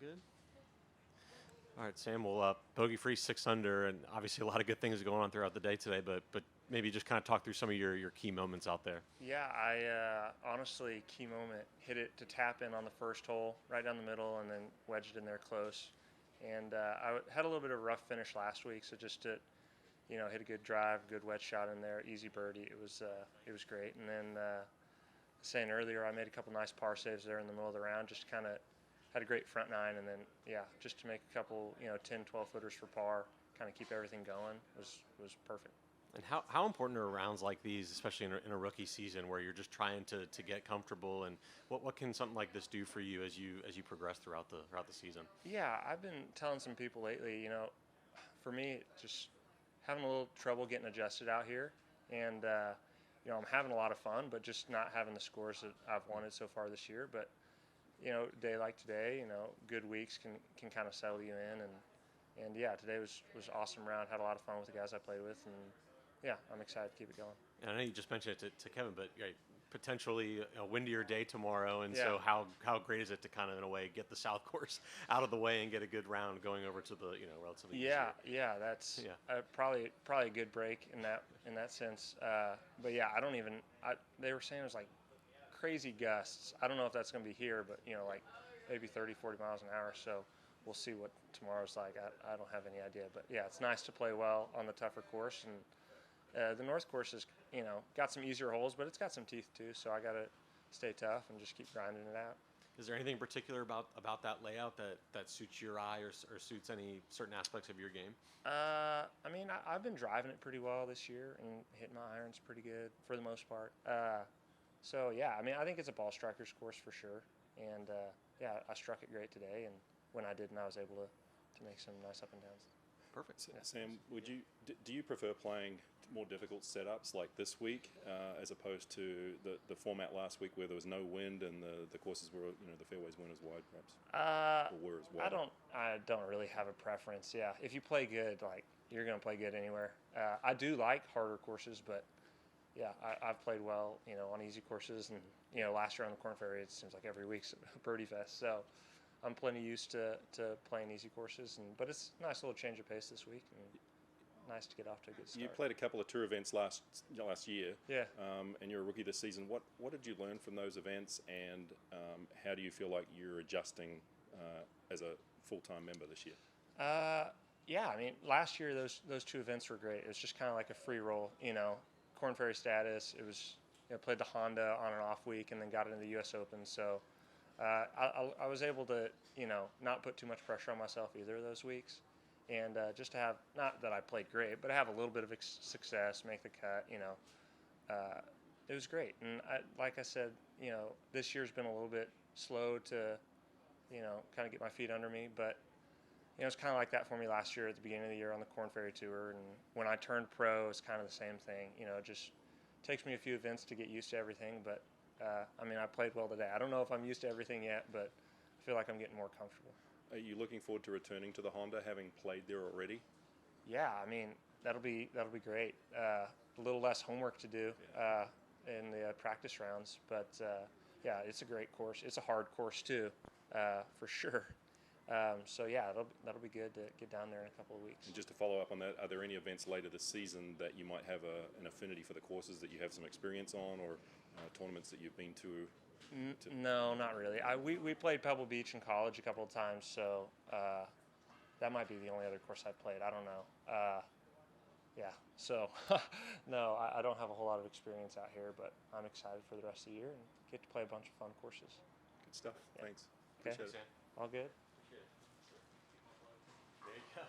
good. All right, Sam. Well, bogey free 6 under, and obviously a lot of good things going on throughout the day today. But maybe just kind of talk through some of your key moments out there. Yeah, I honestly, key moment, hit it to tap in on the first hole, right down the middle, and then wedged in there close. And I had a little bit of a rough finish last week, so just to, hit a good drive, good wedge shot in there, easy birdie. It was great. And then saying earlier, I made a couple nice par saves there in the middle of the round, just kind of had a great front nine, and then just to make a couple 10, 12 footers for par, kind of keep everything going was perfect. And how important are rounds like these, especially in a rookie season where you're just trying to get comfortable? And what can something like this do for you as you progress throughout the season? Yeah, I've been telling some people lately, for me, just having a little trouble getting adjusted out here, and I'm having a lot of fun, but just not having the scores that I've wanted so far this year. But a day like today, good weeks can kind of settle you in, and yeah, today was awesome round. Had a lot of fun with the guys I played with, and yeah, I'm excited to keep it going. And I know you just mentioned it to Kevin, but right, potentially a windier day tomorrow, and Yeah. so how great is it to kind of in a way get the South Course out of the way and get a good round going over to the relatively Yeah, easier. yeah, that's probably a good break in that sense. But yeah, I don't even. They were saying it was like crazy gusts. I don't know if that's going to be here, but like maybe 30, 40 miles an hour. So we'll see what tomorrow's like. I don't have any idea, but yeah, it's nice to play well on the tougher course, and the North Course is got some easier holes, but it's got some teeth too. So I got to stay tough and just keep grinding it out. Is there anything in particular about that layout that suits your eye or suits any certain aspects of your game? I mean, I've been driving it pretty well this year and hitting my irons pretty good for the most part. So yeah, I mean, I think it's a ball striker's course for sure. And yeah, I struck it great today, and when I didn't, I was able to make some nice up and downs. Perfect. Yeah. Sam, do you prefer playing more difficult setups like this week as opposed to the format last week where there was no wind and the courses were the fairways weren't as wide perhaps or were as wide? I don't really have a preference. Yeah, if you play good, like you're gonna play good anywhere. I do like harder courses, but yeah, I've played well, on easy courses, and last year on the Corn Ferry, it seems like every week's a birdie fest. So I'm plenty used to playing easy courses, but it's a nice little change of pace this week, and nice to get off to a good start. You played a couple of tour events last year, Yeah. And you're a rookie this season. What did you learn from those events, and how do you feel like you're adjusting as a full-time member this year? Yeah, I mean, last year those two events were great. It was just kind of like a free roll, Corn Ferry status. It was played the Honda on and off week, and then got into the U.S. Open. So I was able to not put too much pressure on myself either of those weeks, and just to have, not that I played great, but to have a little bit of success, make the cut. It was great. And like I said, this year's been a little bit slow to kind of get my feet under me, but it's kind of like that for me last year at the beginning of the year on the Corn Ferry Tour, and when I turned pro, it's kind of the same thing. It just takes me a few events to get used to everything, but I mean, I played well today. I don't know if I'm used to everything yet, but I feel like I'm getting more comfortable. Are you looking forward to returning to the Honda, having played there already? Yeah, I mean, that'll be great. A little less homework to do in the practice rounds, but yeah, it's a great course. It's a hard course too, for sure. So yeah, that'll be good to get down there in a couple of weeks. And just to follow up on that, are there any events later this season that you might have an affinity for the courses that you have some experience on, or tournaments that you've been to? No, not really. We played Pebble Beach in college a couple of times, so that might be the only other course I've played. I don't know. Yeah, so no, I don't have a whole lot of experience out here, but I'm excited for the rest of the year and get to play a bunch of fun courses. Good stuff. Yeah. Thanks. Okay. Appreciate it. All good. There you go.